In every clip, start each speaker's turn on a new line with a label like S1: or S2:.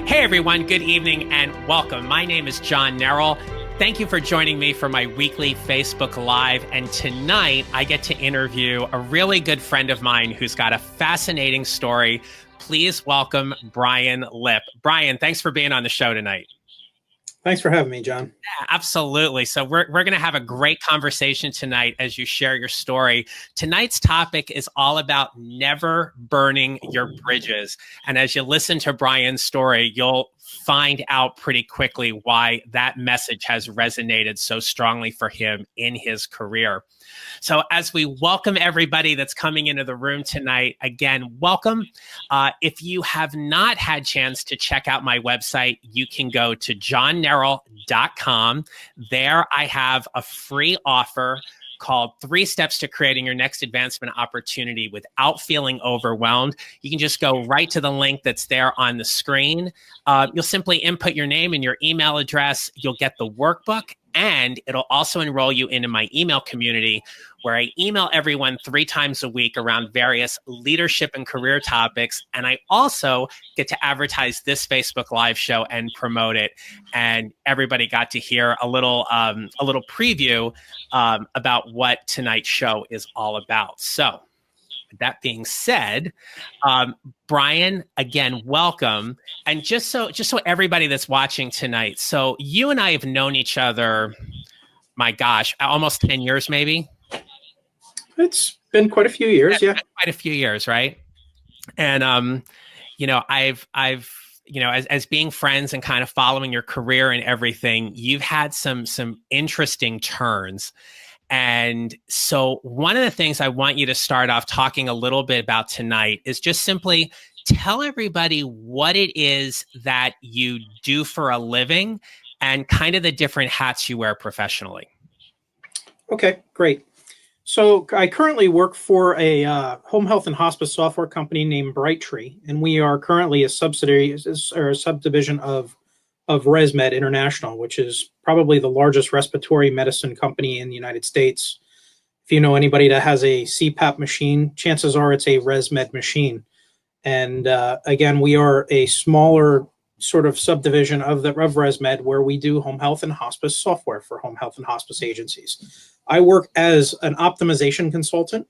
S1: Hey everyone, good evening and welcome. My name is John Nerrill. Thank you for joining me for my weekly Facebook Live. And tonight I get to interview a really good friend of mine who's got a fascinating story. Please welcome Brian Lipp. Brian, thanks for being on the show tonight.
S2: Thanks for having me, John.
S1: Yeah, absolutely. So we're going to have a great conversation tonight as you share your story. Tonight's topic is all about never burning your bridges. And as you listen to Brian's story, you'll find out pretty quickly why that message has resonated so strongly for him in his career. So as we welcome everybody that's coming into the room tonight, again, welcome. If you have not had a chance to check out my website, you can go to johnnerrill.com. There I have a free offer called 3 Steps to Creating Your Next Advancement Opportunity Without Feeling Overwhelmed. You can just go right to the link that's there on the screen. You'll simply input your name and your email address. You'll get the workbook, and it'll also enroll you into my email community where I email everyone 3 times a week around various leadership and career topics. And I also get to advertise this Facebook Live show and promote it. And everybody got to hear a little preview about what tonight's show is all about. So with that being said, Brian, again, welcome. And just so everybody that's watching tonight, so you and I have known each other, my gosh, almost 10 years, maybe?
S2: It's been quite a few years, yeah.
S1: Quite a few years, right? And, I've as being friends and kind of following your career and everything, you've had some interesting turns. And so one of the things I want you to start off talking a little bit about tonight is just simply tell everybody what it is that you do for a living and kind of the different hats you wear professionally.
S2: Okay, great. So I currently work for a home health and hospice software company named Brightree, and we are currently a subsidiary or a subdivision of ResMed International, which is probably the largest respiratory medicine company in the United States. If you know anybody that has a CPAP machine, chances are it's a ResMed machine. And again, we are a smaller sort of subdivision of ResMed where we do home health and hospice software for home health and hospice agencies. I work as an optimization consultant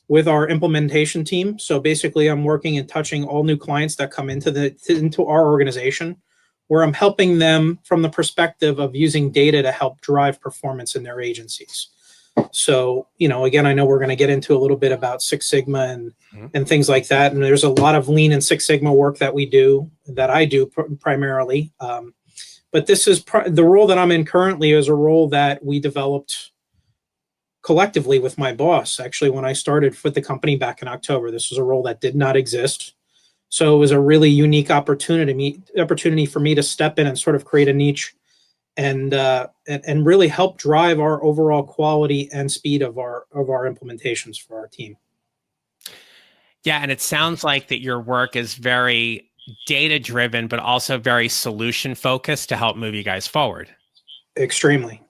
S2: with our implementation team. So basically, I'm working and touching all new clients that come into our organization, where I'm helping them from the perspective of using data to help drive performance in their agencies. So, again, I know we're going to get into a little bit about Six Sigma and things like that. And there's a lot of Lean and Six Sigma work that I do primarily. But this is the role that I'm in currently is a role that we developed collectively with my boss. Actually, when I started with the company back in October, this was a role that did not exist. So it was a really unique opportunity for me to step in and sort of create a niche and really help drive our overall quality and speed of our implementations for our team.
S1: Yeah, and it sounds like that your work is very data-driven, but also very solution-focused to help move you guys forward.
S2: Extremely.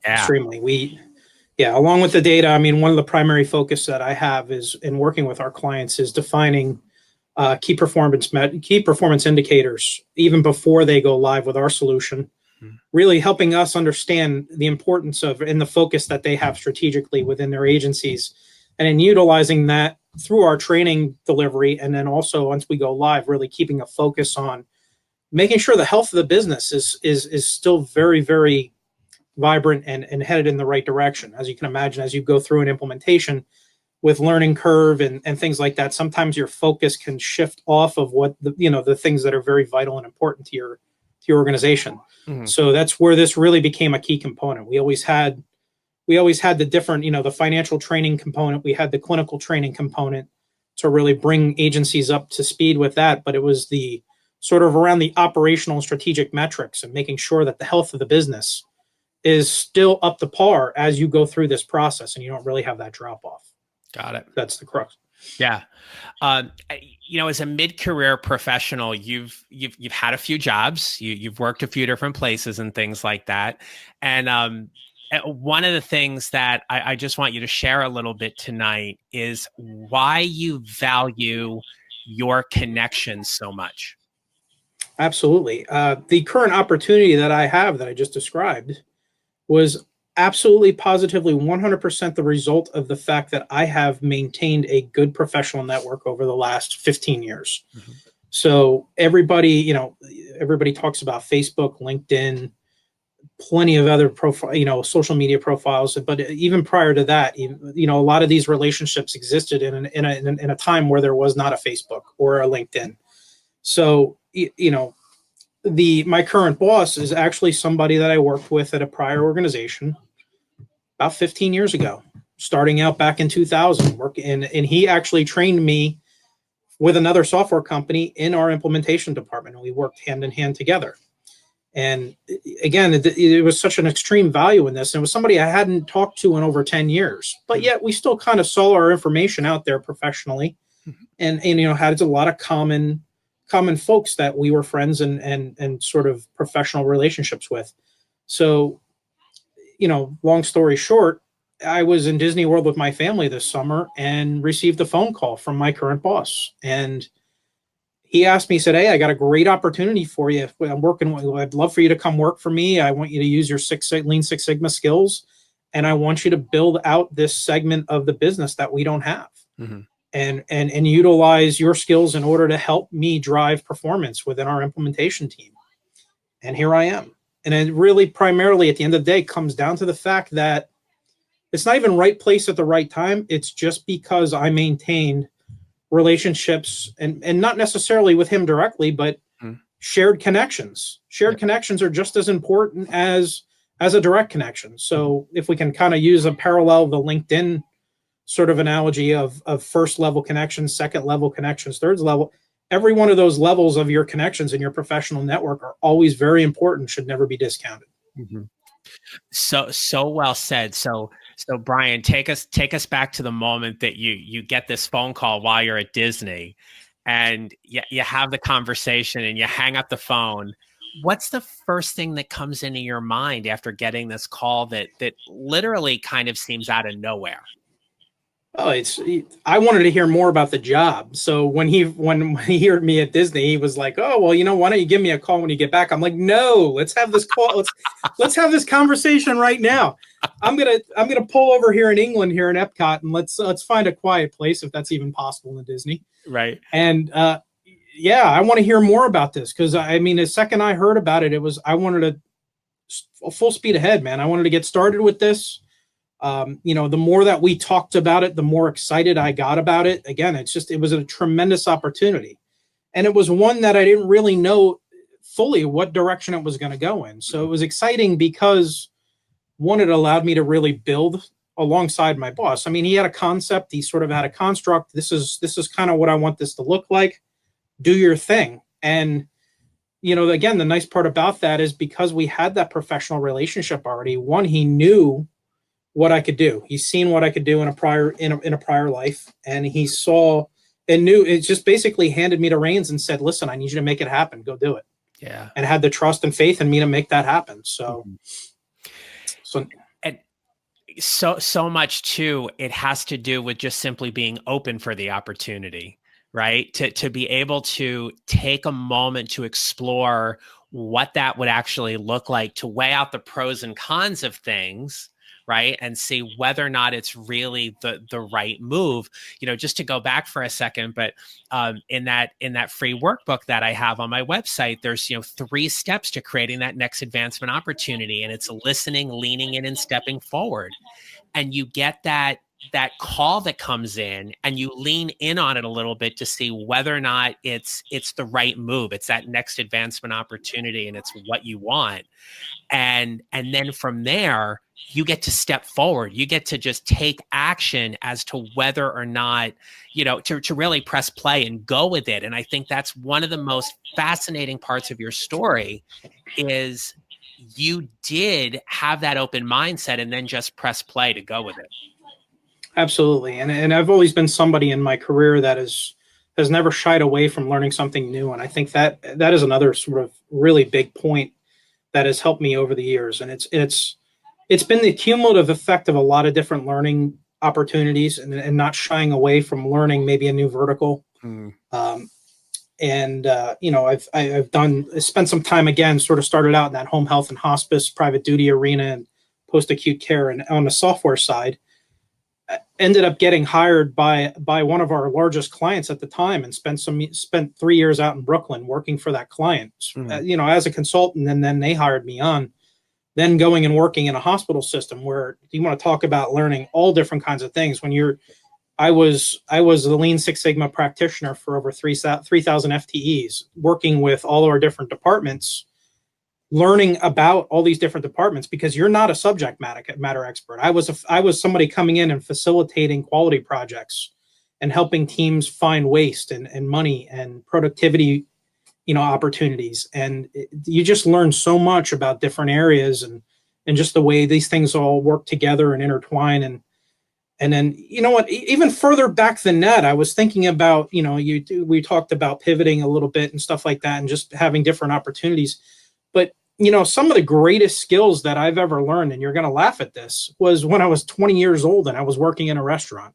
S2: Along with the data, I mean, one of the primary focus that I have is in working with our clients is defining key performance indicators even before they go live with our solution, really helping us understand the importance of and the focus that they have strategically within their agencies, and in utilizing that through our training delivery. And then also once we go live, really keeping a focus on making sure the health of the business is still very, very vibrant and headed in the right direction. As you can imagine, as you go through an implementation with learning curve and things like that, sometimes your focus can shift off of what the things that are very vital and important to your organization. Mm-hmm. So that's where this really became a key component. We always had the different, the financial training component. We had the clinical training component to really bring agencies up to speed with that. But it was the sort of around the operational and strategic metrics and making sure that the health of the business is still up to par as you go through this process and you don't really have that drop off.
S1: Got it.
S2: That's the crux.
S1: Yeah. As a mid-career professional, you've had a few jobs, you've worked a few different places and things like that. And one of the things that I just want you to share a little bit tonight is why you value your connections so much.
S2: Absolutely. The current opportunity that I have that I just described was absolutely positively 100% the result of the fact that I have maintained a good professional network over the last 15 years.
S1: Mm-hmm.
S2: So everybody talks about Facebook, LinkedIn, plenty of other social media profiles. But even prior to that, a lot of these relationships existed in a time where there was not a Facebook or a LinkedIn. So, my current boss is actually somebody that I worked with at a prior organization about 15 years ago, starting out back in 2000, and he actually trained me with another software company in our implementation department, and we worked hand in hand together. And again, it was such an extreme value in this. And it was somebody I hadn't talked to in over 10 years, but yet we still kind of saw our information out there professionally, and had a lot of common folks that we were friends and sort of professional relationships with. So, long story short, I was in Disney World with my family this summer and received a phone call from my current boss. And he asked me, he said, "Hey, I got a great opportunity for you. I'd love for you to come work for me. I want you to use your Lean Six Sigma skills. And I want you to build out this segment of the business that we don't have. Mm-hmm. And utilize your skills in order to help me drive performance within our implementation team." And here I am. And it really primarily at the end of the day comes down to the fact that it's not even right place at the right time. It's just because I maintained relationships and not necessarily with him directly, but shared connections. Shared connections are just as important as a direct connection. So if we can kind of use a parallel, the LinkedIn sort of analogy of first level connections, second level connections, third level, every one of those levels of your connections in your professional network are always very important, should never be discounted.
S1: Mm-hmm. So well said. So Brian, take us back to the moment that you get this phone call while you're at Disney, and you have the conversation and you hang up the phone. What's the first thing that comes into your mind after getting this call that literally kind of seems out of nowhere?
S2: Oh, I wanted to hear more about the job. So when he heard me at Disney, he was like, "Oh, well, why don't you give me a call when you get back?" I'm like, "No, let's have this call. Let's have this conversation right now. I'm gonna pull over here in England, here in Epcot, and let's find a quiet place if that's even possible in Disney."
S1: Right.
S2: And yeah, I want to hear more about this because the second I heard about it, I wanted to full speed ahead, man. I wanted to get started with this. The more that we talked about it, the more excited I got about it. Again, it was a tremendous opportunity. And it was one that I didn't really know fully what direction it was going to go in. So it was exciting because one, it allowed me to really build alongside my boss. He had a concept, he sort of had a construct. This is kind of what I want this to look like. Do your thing. And again, the nice part about that is because we had that professional relationship already, one, he knew what I could do. He's seen what I could do in a prior life, and he saw and knew. It just basically handed me the reins and said, "Listen, I need you to make it happen. Go do it."
S1: Yeah,
S2: and had the trust and faith in me to make that happen. So,
S1: and so much too. It has to do with just simply being open for the opportunity, right? To be able to take a moment to explore what that would actually look like, to weigh out the pros and cons of things, right? And see whether or not it's really the right move. Just to go back for a second, but in that free workbook that I have on my website, there's 3 steps to creating that next advancement opportunity, and it's listening, leaning in, and stepping forward. And you get that call that comes in, and you lean in on it a little bit to see whether or not it's the right move. It's that next advancement opportunity, and it's what you want. And then from there, you get to step forward. You get to just take action as to whether or not, to really press play and go with it. And I think that's one of the most fascinating parts of your story is you did have that open mindset and then just press play to go with it.
S2: Absolutely. And I've always been somebody in my career that has never shied away from learning something new. And I think that is another sort of really big point that has helped me over the years. And it's been the cumulative effect of a lot of different learning opportunities and not shying away from learning maybe a new vertical. And I've spent some time, again, sort of started out in that home health and hospice, private duty arena, and post acute care, and on the software side. Ended up getting hired by one of our largest clients at the time, and spent 3 years out in Brooklyn working for that client, as a consultant. And then they hired me on, then going and working in a hospital system where you want to talk about learning all different kinds of things. I was the Lean Six Sigma practitioner for over 3,000 FTEs, working with all our different departments, learning about all these different departments, because you're not a subject matter expert. I was somebody coming in and facilitating quality projects and helping teams find waste and money and productivity, opportunities. And you just learn so much about different areas and just the way these things all work together and intertwine. And then, even further back than that, I was thinking about, we talked about pivoting a little bit and stuff like that, and just having different opportunities. But, some of the greatest skills that I've ever learned, and you're going to laugh at this, was when I was 20 years old and I was working in a restaurant.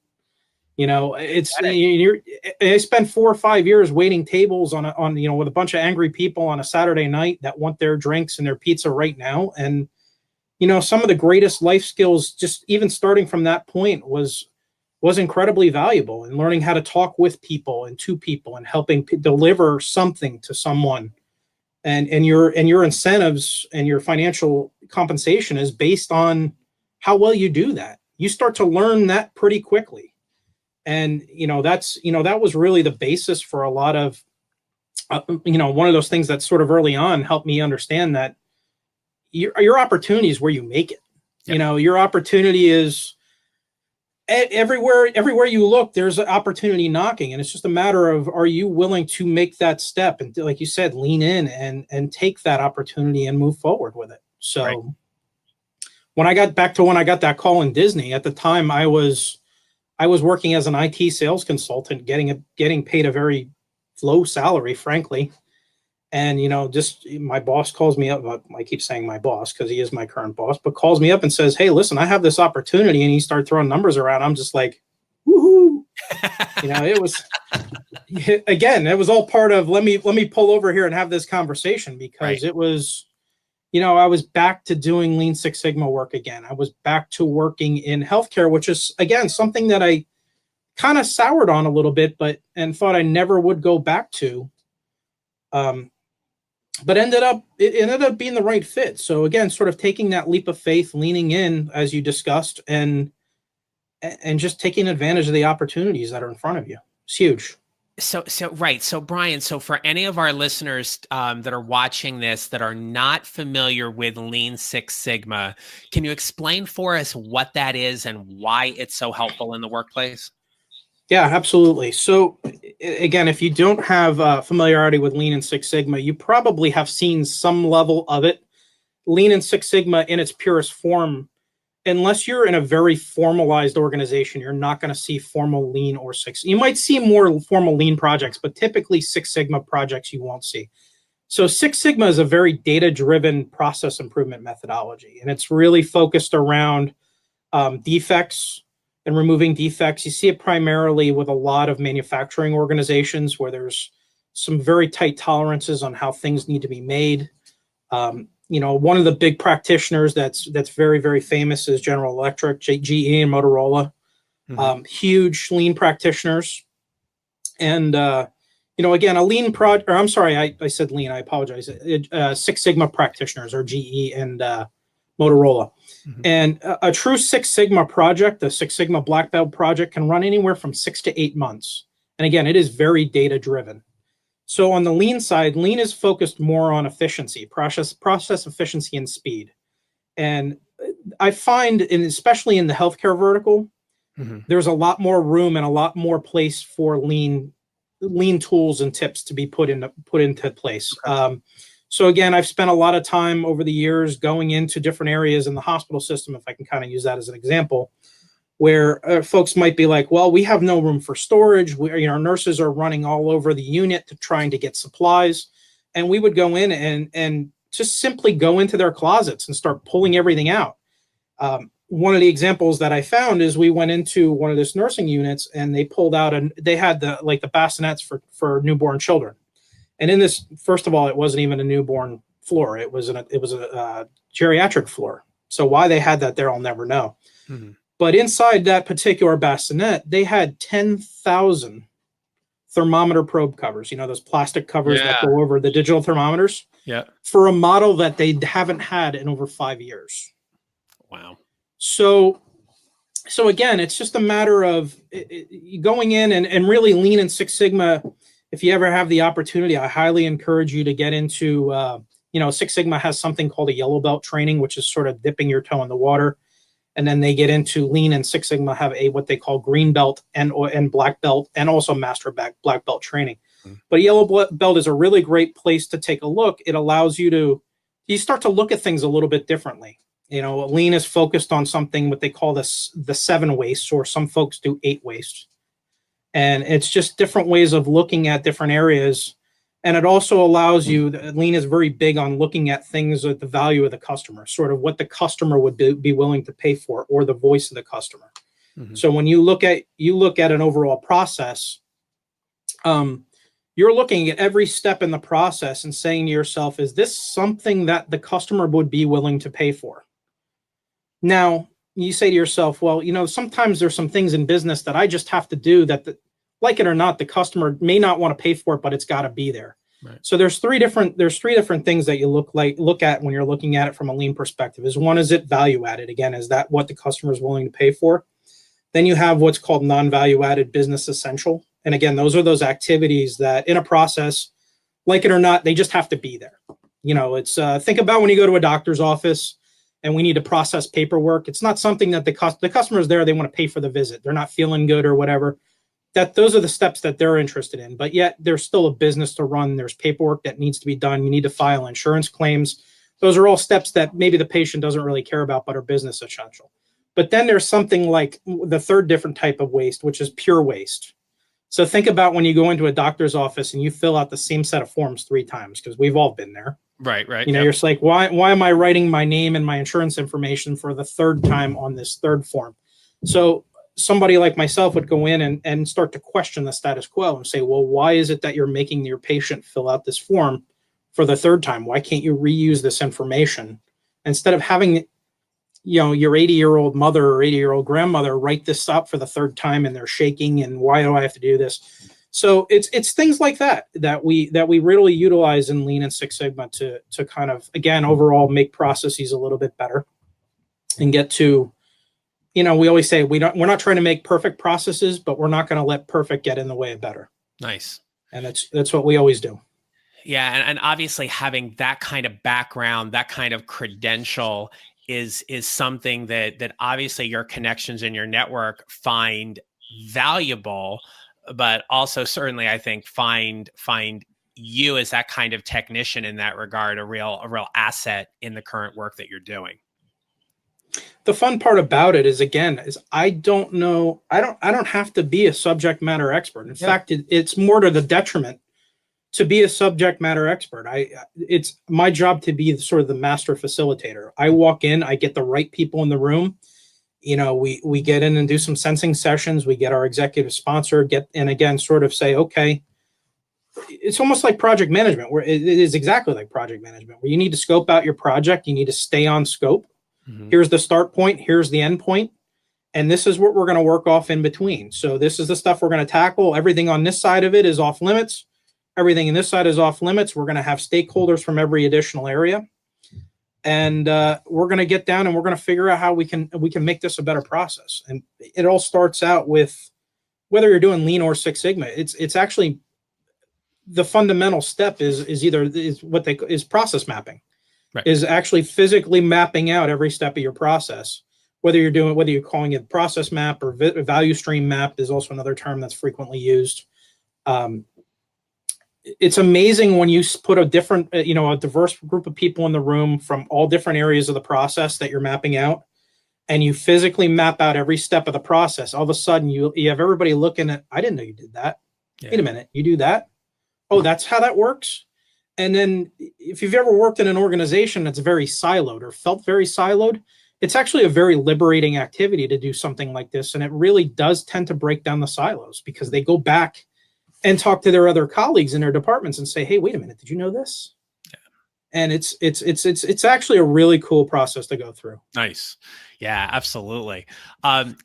S2: I spent 4 or 5 years waiting tables with a bunch of angry people on a Saturday night that want their drinks and their pizza right now. And some of the greatest life skills, just even starting from that point, was incredibly valuable, and learning how to talk with people and to people and helping deliver something to someone. And your incentives and your financial compensation is based on how well you do that. You start to learn that pretty quickly. And, that was really the basis for a lot of, one of those things that sort of early on helped me understand that your opportunity is where you make it. Yep. Your opportunity is everywhere you look, there's an opportunity knocking, and it's just a matter of, are you willing to make that step and, like you said, lean in and take that opportunity and move forward with it. So right. When I got that call in Disney, at the time I was working as an IT sales consultant, getting paid a very low salary, frankly. And, just my boss calls me up. I keep saying my boss because he is my current boss, but calls me up and says, "Hey, listen, I have this opportunity." And he started throwing numbers around. I'm just like, woohoo. It was, again, it was all part of, let me pull over here and have this conversation, because right. It was, I was back to doing Lean Six Sigma work again. I was back to working in healthcare, which is, again, something that I kind of soured on a little bit, and thought I never would go back to. But it ended up being the right fit. So again, sort of taking that leap of faith, leaning in, as you discussed, and just taking advantage of the opportunities that are in front of you. It's huge.
S1: So right. So Brian, for any of our listeners that are watching this that are not familiar with Lean Six Sigma, can you explain for us what that is and why it's so helpful in the workplace?
S2: Yeah, absolutely. So again, if you don't have familiarity with Lean and Six Sigma, you probably have seen some level of it. Lean and Six Sigma in its purest form, unless you're in a very formalized organization, you're not going to see formal Lean or Six. You might see more formal Lean projects, but typically Six Sigma projects you won't see. So Six Sigma is a very data-driven process improvement methodology, and it's really focused around defects and removing defects. You see it primarily with a lot of manufacturing organizations where there's some very tight tolerances on how things need to be made. One of the big practitioners that's very, very famous is General Electric, GE, and Motorola. Mm-hmm. Huge Lean practitioners. And, again, a Lean I said Lean, I apologize. Six Sigma practitioners are GE and Motorola. Mm-hmm. And a true Six Sigma project, the Six Sigma Black Belt project, can run anywhere from 6 to 8 months. And again, it is very data driven. So on the Lean side, Lean is focused more on efficiency, process efficiency and speed. And I find, especially in the healthcare vertical, mm-hmm. there's a lot more room and a lot more place for lean tools and tips to be put into place. Okay. So again, I've spent a lot of time over the years going into different areas in the hospital system, if I can kind of use that as an example, where folks might be like, well, we have no room for storage. Our nurses are running all over the unit trying to get supplies. And we would go in and just simply go into their closets and start pulling everything out. One of the examples that I found is we went into one of this nursing units and they pulled out, and they had the bassinets for newborn children. And in this, first of all, it wasn't even a newborn floor. It was a geriatric floor. So why they had that there, I'll never know.
S1: Mhm.
S2: But inside that particular bassinet, they had 10,000 thermometer probe covers, those plastic covers that go over the digital thermometers, for a model that they haven't had in over 5 years.
S1: Wow.
S2: So again, it's just a matter of going in and really Lean and Six Sigma. If you ever have the opportunity, I highly encourage you to get into, Six Sigma has something called a yellow belt training, which is sort of dipping your toe in the water. And then they get into Lean and Six Sigma have what they call green belt and black belt, and also master black belt training. But yellow belt is a really great place to take a look. It allows you start to look at things a little bit differently. Lean is focused on something what they call the 7 wastes, or some folks do 8 wastes. And it's just different ways of looking at different areas. And it also allows you, Lean is very big on looking at things at the value of the customer, sort of what the customer would be willing to pay for, or the voice of the customer. Mm-hmm. So when you look at an overall process, you're looking at every step in the process and saying to yourself, is this something that the customer would be willing to pay for? Now, you say to yourself, well, sometimes there's some things in business that I just have to do that, like it or not, the customer may not want to pay for it, but it's got to be there. Right. So there's three different things that you look at when you're looking at it from a Lean perspective. One, is it value added? Again, is that what the customer is willing to pay for? Then you have what's called non-value added business essential. And again, those are those activities that in a process, like it or not, they just have to be there. It's think about when you go to a doctor's office and we need to process paperwork. It's not something that the customer is there. They want to pay for the visit. They're not feeling good or whatever. Those are the steps that they're interested in, but yet there's still a business to run. There's paperwork that needs to be done. You need to file insurance claims. Those are all steps that maybe the patient doesn't really care about, but are business essential. But then there's something like the third different type of waste, which is pure waste. So think about when you go into a doctor's office and you fill out the same set of forms 3 times, because we've all been there.
S1: Right.
S2: You're just like, why am I writing my name and my insurance information for the 3rd time on this 3rd form? So somebody like myself would go in and start to question the status quo and say, well, why is it that you're making your patient fill out this form for the 3rd time? Why can't you reuse this information instead of having, your 80-year-old mother or 80-year-old grandmother write this up for the 3rd time and they're shaking, and why do I have to do this? So it's things like that we really utilize in Lean and Six Sigma to kind of, again, overall make processes a little bit better and get to, we always say we're not trying to make perfect processes, but we're not going to let perfect get in the way of better.
S1: Nice.
S2: And that's what we always do.
S1: Yeah. And obviously having that kind of background, that kind of credential is something that obviously your connections in your network find valuable, but also certainly I think find you as that kind of technician in that regard, a real asset in the current work that you're doing.
S2: The fun part about it is I don't know. I don't have to be a subject matter expert. In fact, it's more to the detriment to be a subject matter expert. It's my job to be sort of the master facilitator. I walk in, I get the right people in the room. We get in and do some sensing sessions. We get our executive sponsor, sort of say, okay, it's almost like project management, where it is exactly like project management, where you need to scope out your project. You need to stay on scope. Mm-hmm. Here's the start point. Here's the end point. And this is what we're going to work off in between. So this is the stuff we're going to tackle. Everything on this side of it is off limits. Everything in this side is off limits. We're going to have stakeholders from every additional area. And we're going to get down and we're going to figure out how we can make this a better process. And it all starts out with, whether you're doing Lean or Six Sigma, it's actually the fundamental step is process mapping. Right. Is actually physically mapping out every step of your process. Whether you're calling it process map or value stream map is also another term that's frequently used. It's amazing when you put a diverse group of people in the room from all different areas of the process that you're mapping out, and you physically map out every step of the process. All of a sudden, you have everybody looking at, I didn't know you did that. Yeah. Wait a minute, you do that? Oh, that's how that works? And then if you've ever worked in an organization that's very siloed or felt very siloed, it's actually a very liberating activity to do something like this. And it really does tend to break down the silos, because they go back and talk to their other colleagues in their departments and say, hey, wait a minute, did you know this? And it's actually a really cool process to go through.
S1: Nice. Yeah, absolutely.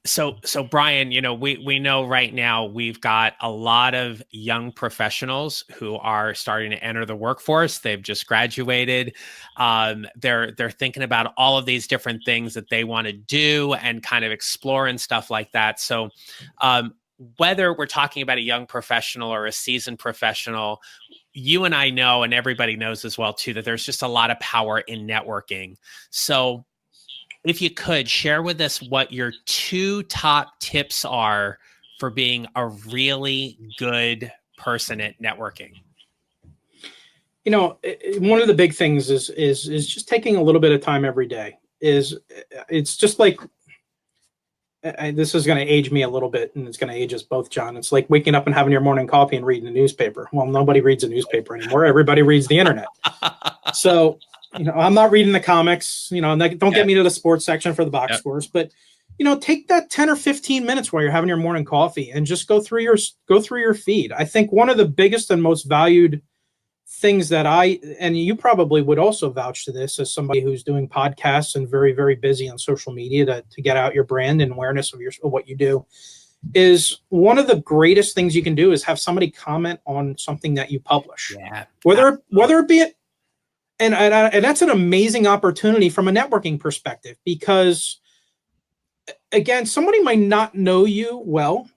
S1: So Brian, we know right now we've got a lot of young professionals who are starting to enter the workforce. They've just graduated. They're thinking about all of these different things that they want to do and kind of explore and stuff like that. So, whether we're talking about a young professional or a seasoned professional, you and I know, and everybody knows as well too, that there's just a lot of power in networking. So if you could share with us what your 2 top tips are for being a really good person at networking.
S2: One of the big things is just taking a little bit of time every day. It's just like, this is going to age me a little bit, and it's going to age us both, John. It's like waking up and having your morning coffee and reading the newspaper. Well, nobody reads a newspaper anymore. Everybody reads the internet. So, I'm not reading the comics. Don't get me to the sports section for the box scores, but take that 10 or 15 minutes while you're having your morning coffee and just go through your feed. I think one of the biggest and most valued things that and you probably would also vouch to this as somebody who's doing podcasts and very, very busy on social media to get out your brand and awareness of what you do, is one of the greatest things you can do is have somebody comment on something that you publish.
S1: Yeah.
S2: Whether it be it, and that's an amazing opportunity from a networking perspective, because again, somebody might not know you well,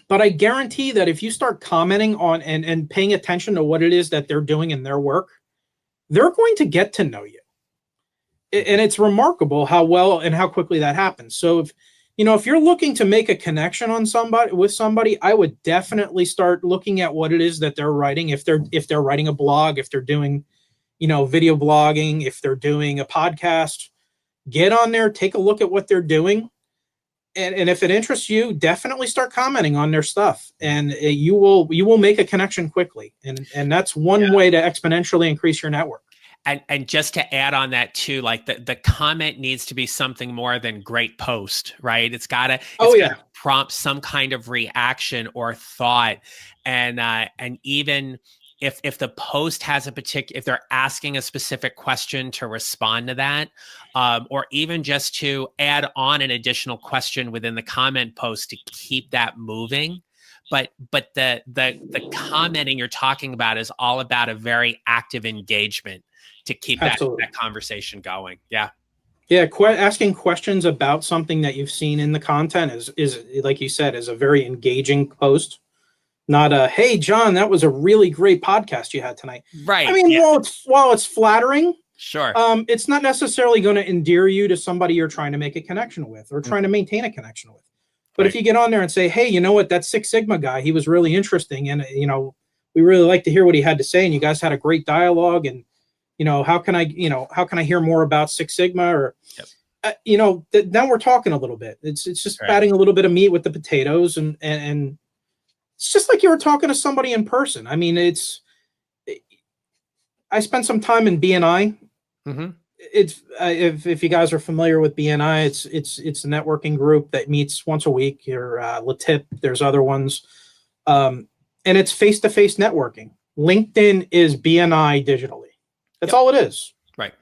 S2: but I guarantee that if you start commenting on and paying attention to what it is that they're doing in their work, they're going to get to know you. And it's remarkable how well and how quickly that happens. So if you're looking to make a connection with somebody, I would definitely start looking at what it is that they're writing. If they're writing a blog, if they're doing, video blogging, if they're doing a podcast, get on there, take a look at what they're doing. And if it interests you, definitely start commenting on their stuff, and you will make a connection quickly. And that's one way to exponentially increase your network.
S1: And just to add on that too, like the comment needs to be something more than great post, right? It's gotta prompt some kind of reaction or thought. And even if the post has if they're asking a specific question, to respond to that, or even just to add on an additional question within the comment post to keep that moving. But the commenting you're talking about is all about a very active engagement to keep that conversation going. Yeah.
S2: Yeah. Asking questions about something that you've seen in the content is like you said, is a very engaging post. Not hey, John, that was a really great podcast you had tonight.
S1: Right.
S2: I mean, while it's flattering,
S1: sure,
S2: it's not necessarily going to endear you to somebody you're trying to make a connection with or trying to maintain a connection with. But if you get on there and say, hey, you know what, that Six Sigma guy, he was really interesting, and we really like to hear what he had to say, and you guys had a great dialogue, and how can I hear more about Six Sigma, or now we're talking a little bit. It's just adding a little bit of meat with the potatoes, and it's just like you were talking to somebody in person. I mean, I spent some time in BNI.
S1: Mm-hmm.
S2: It's if you guys are familiar with BNI, it's a networking group that meets once a week. Or LaTip, there's other ones, and it's face-to-face networking. LinkedIn is BNI digitally. That's all it is.
S1: Right.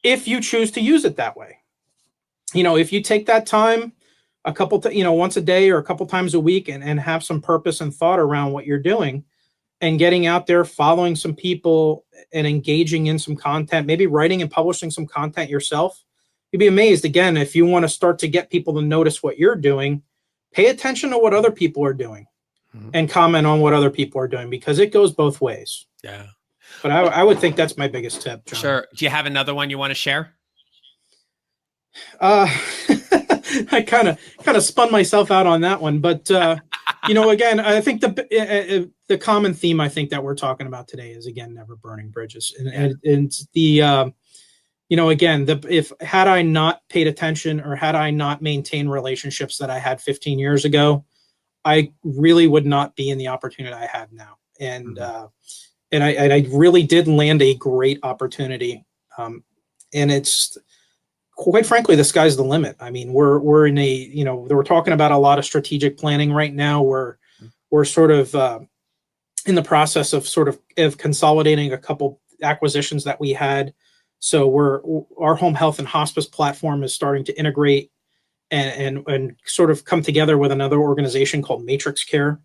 S2: If you choose to use it that way, if you take that time a couple, once a day or a couple times a week, and have some purpose and thought around what you're doing, and getting out there, following some people and engaging in some content, maybe writing and publishing some content yourself, you'd be amazed. Again, if you want to start to get people to notice what you're doing, pay attention to what other people are doing and comment on what other people are doing, because it goes both ways.
S1: Yeah.
S2: But I would think that's my biggest tip, John.
S1: Sure. Do you have another one you want to share?
S2: I kind of spun myself out on that one, but again, I think the common theme I think that we're talking about today is, again, never burning bridges, and the again, if had I not paid attention, or had I not maintained relationships that I had 15 years ago, I really would not be in the opportunity I have now, and I really did land a great opportunity, and it's, quite frankly, the sky's the limit. I mean, we're talking about a lot of strategic planning right now. We're sort of in the process of of consolidating a couple acquisitions that we had. So our home health and hospice platform is starting to integrate and sort of come together with another organization called Matrix Care,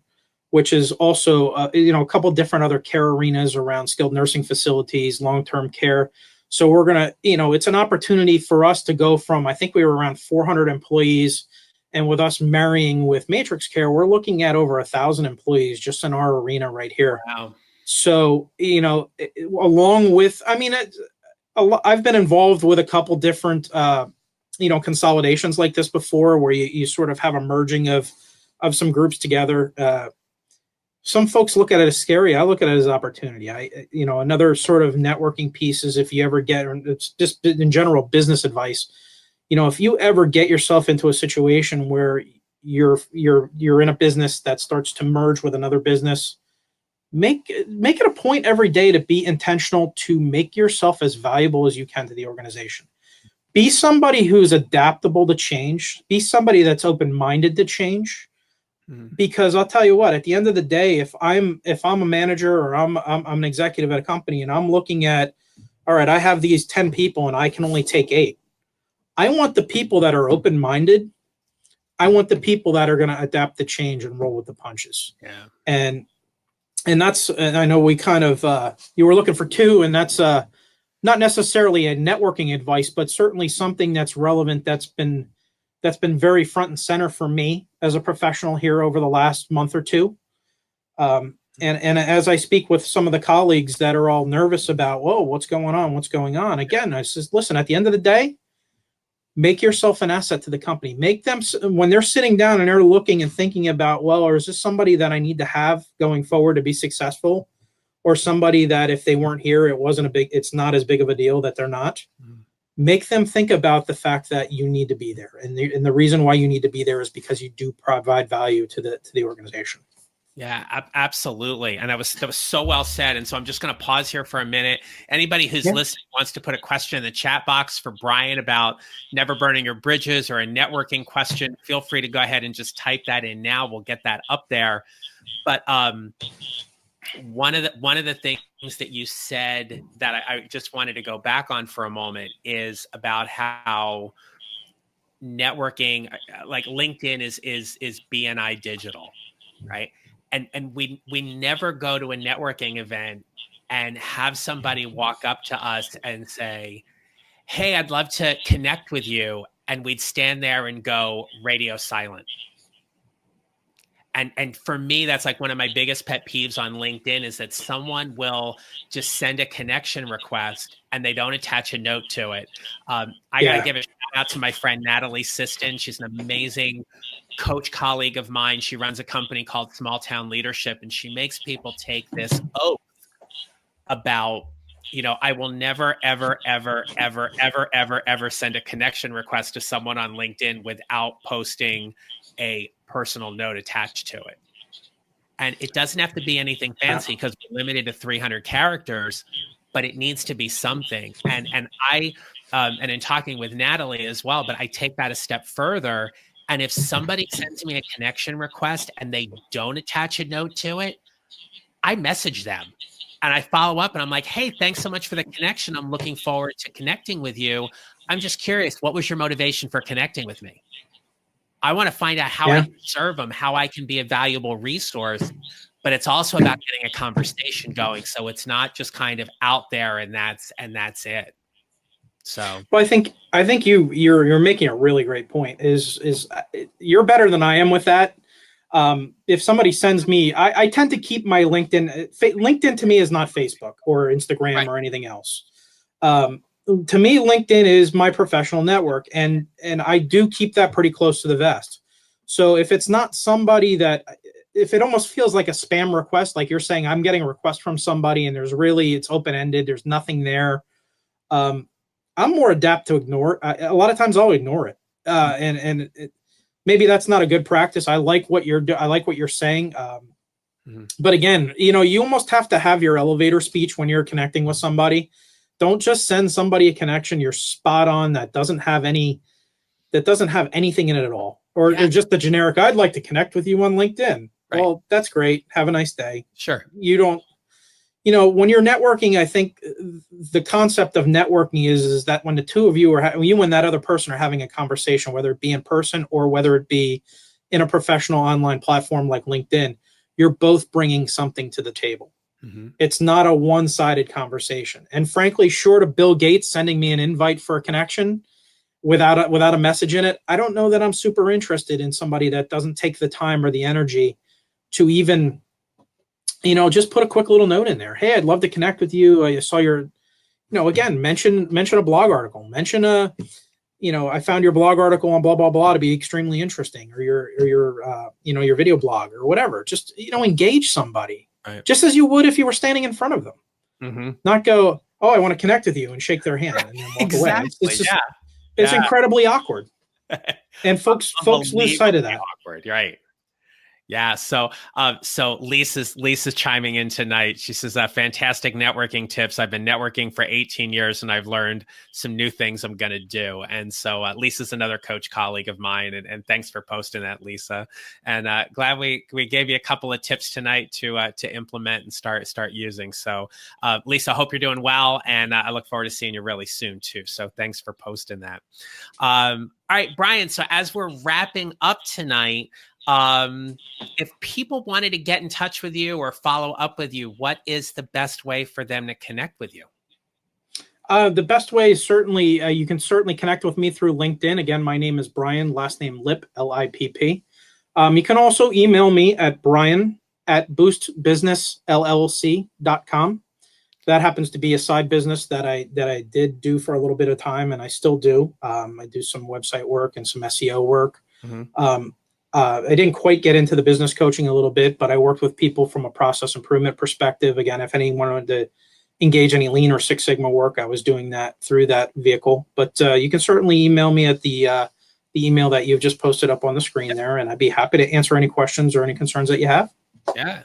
S2: which is also a couple different other care arenas around skilled nursing facilities, long-term care. So we're gonna, it's an opportunity for us to go from, I think we were around 400 employees, and with us marrying with Matrix Care, we're looking at over 1,000 employees just in our arena right here.
S1: Wow.
S2: So along with, I've been involved with a couple different consolidations like this before, where you sort of have a merging of some groups together. Some folks look at it as scary. I look at it as opportunity. Another sort of networking piece is, if you ever get, it's just in general business advice, if you ever get yourself into a situation where you're in a business that starts to merge with another business, make it a point every day to be intentional to make yourself as valuable as you can to the organization. Be somebody who's adaptable to change. Be somebody that's open-minded to change. Because I'll tell you what, at the end of the day, if I'm a manager, or I'm an executive at a company, and I'm looking at, all right, I have these 10 people and I can only take 8. I want the people that are open-minded. I want the people that are going to adapt to change and roll with the punches.
S1: Yeah.
S2: And I know we kind of, you were looking for 2, and that's not necessarily a networking advice, but certainly something that's relevant, that's been very front and center for me as a professional here over the last month or 2. And as I speak with some of the colleagues that are all nervous about, whoa, what's going on? Again, I says, listen, at the end of the day, make yourself an asset to the company. Make them, when they're sitting down and they're looking and thinking about, well, or is this somebody that I need to have going forward to be successful? Or somebody that if they weren't here, it's not as big of a deal that they're not. Make them think about the fact that you need to be there. And the reason why you need to be there is because you do provide value to the organization.
S1: Yeah, absolutely. And that was so well said. And so I'm just going to pause here for a minute. Anybody who's listening wants to put a question in the chat box for Brian about never burning your bridges, or a networking question, feel free to go ahead and just type that in now. We'll get that up there. But one of the things that you said that I just wanted to go back on for a moment is about how networking, like LinkedIn is BNI digital, right? And we never go to a networking event and have somebody walk up to us and say, hey, I'd love to connect with you. And we'd stand there and go radio silent. And for me, that's like one of my biggest pet peeves on LinkedIn, is that someone will just send a connection request and they don't attach a note to it. I got to give a shout out to my friend, Natalie Siston. She's an amazing coach colleague of mine. She runs a company called Small Town Leadership, and she makes people take this oath about, I will never, ever, ever, ever, ever, ever, ever send a connection request to someone on LinkedIn without posting a personal note attached to it. And it doesn't have to be anything fancy, because we're limited to 300 characters, but it needs to be something. And in talking with Natalie as well, but I take that a step further. And if somebody sends me a connection request and they don't attach a note to it, I message them and I follow up and I'm like, hey, thanks so much for the connection. I'm looking forward to connecting with you. I'm just curious, what was your motivation for connecting with me? I want to find out how I can serve them, how I can be a valuable resource, but it's also about getting a conversation going. So it's not just kind of out there and that's it. So,
S2: well, I think you're making a really great point. Is you're better than I am with that. If somebody sends me, I tend to keep my LinkedIn. LinkedIn to me is not Facebook or Instagram or anything else. To me, LinkedIn is my professional network, and I do keep that pretty close to the vest. So if it's not somebody if it almost feels like a spam request, like you're saying, I'm getting a request from somebody and it's open-ended, there's nothing there. I'm more adept to ignore it. A lot of times I'll ignore it. Maybe that's not a good practice. I like what you're saying. But again, you almost have to have your elevator speech when you're connecting with somebody. Don't just send somebody a connection you're spot on that doesn't have anything in it at all. Or just the generic, I'd like to connect with you on LinkedIn.
S1: Right.
S2: Well, that's great. Have a nice day.
S1: Sure.
S2: You don't, when you're networking, I think the concept of networking is that when the two of you you and that other person are having a conversation, whether it be in person or whether it be in a professional online platform like LinkedIn, you're both bringing something to the table. Mm-hmm. It's not a one-sided conversation. And frankly, short of Bill Gates sending me an invite for a connection without a message in it, I don't know that I'm super interested in somebody that doesn't take the time or the energy to even, just put a quick little note in there. Hey, I'd love to connect with you. I saw your, again, mention a blog article, mention I found your blog article on blah, blah, blah to be extremely interesting, or your video blog or whatever. Just, engage somebody. Right. Just as you would if you were standing in front of them. Mm-hmm. Not go, oh, I want to connect with you and shake their hand and then walk
S1: exactly.
S2: away. It's incredibly awkward. And folks lose sight of that.
S1: Awkward, right? Yeah. So Lisa's chiming in tonight. She says, fantastic networking tips. I've been networking for 18 years and I've learned some new things I'm going to do. And so Lisa's another coach colleague of mine. And thanks for posting that, Lisa. And glad we gave you a couple of tips tonight to implement and start using. So Lisa, I hope you're doing well. And I look forward to seeing you really soon too. So thanks for posting that. All right, Brian. So as we're wrapping up tonight, if people wanted to get in touch with you or follow up with you, what is the best way for them to connect with you?
S2: The best way is certainly, you can certainly connect with me through LinkedIn. Again, my name is Brian, last name Lipp, Lipp. You can also email me at brian@boostbusinessllc.com. That happens to be a side business that I did do for a little bit of time, and I still do. I do some website work and some SEO work. Mm-hmm. I didn't quite get into the business coaching a little bit, but I worked with people from a process improvement perspective. Again, if anyone wanted to engage any Lean or Six Sigma work, I was doing that through that vehicle. But you can certainly email me at the email that you've just posted up on the screen there, and I'd be happy to answer any questions or any concerns that you have.
S1: Yeah.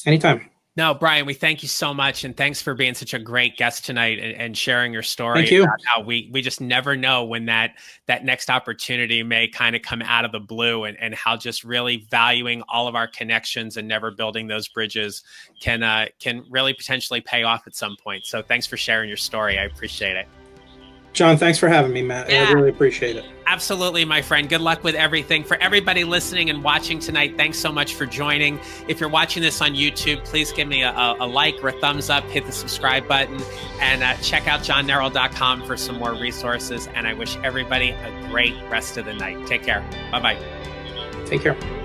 S2: Anytime.
S1: No, Brian, we thank you so much. And thanks for being such a great guest tonight and sharing your story.
S2: Thank you.
S1: About how we just never know when that next opportunity may kind of come out of the blue, and how just really valuing all of our connections and never building those bridges can really potentially pay off at some point. So thanks for sharing your story. I appreciate it.
S2: John, thanks for having me, Matt. Yeah. I really appreciate it.
S1: Absolutely, my friend. Good luck with everything. For everybody listening and watching tonight, thanks so much for joining. If you're watching this on YouTube, please give me a like or a thumbs up, hit the subscribe button, and check out johnnerrell.com for some more resources. And I wish everybody a great rest of the night. Take care. Bye-bye.
S2: Take care.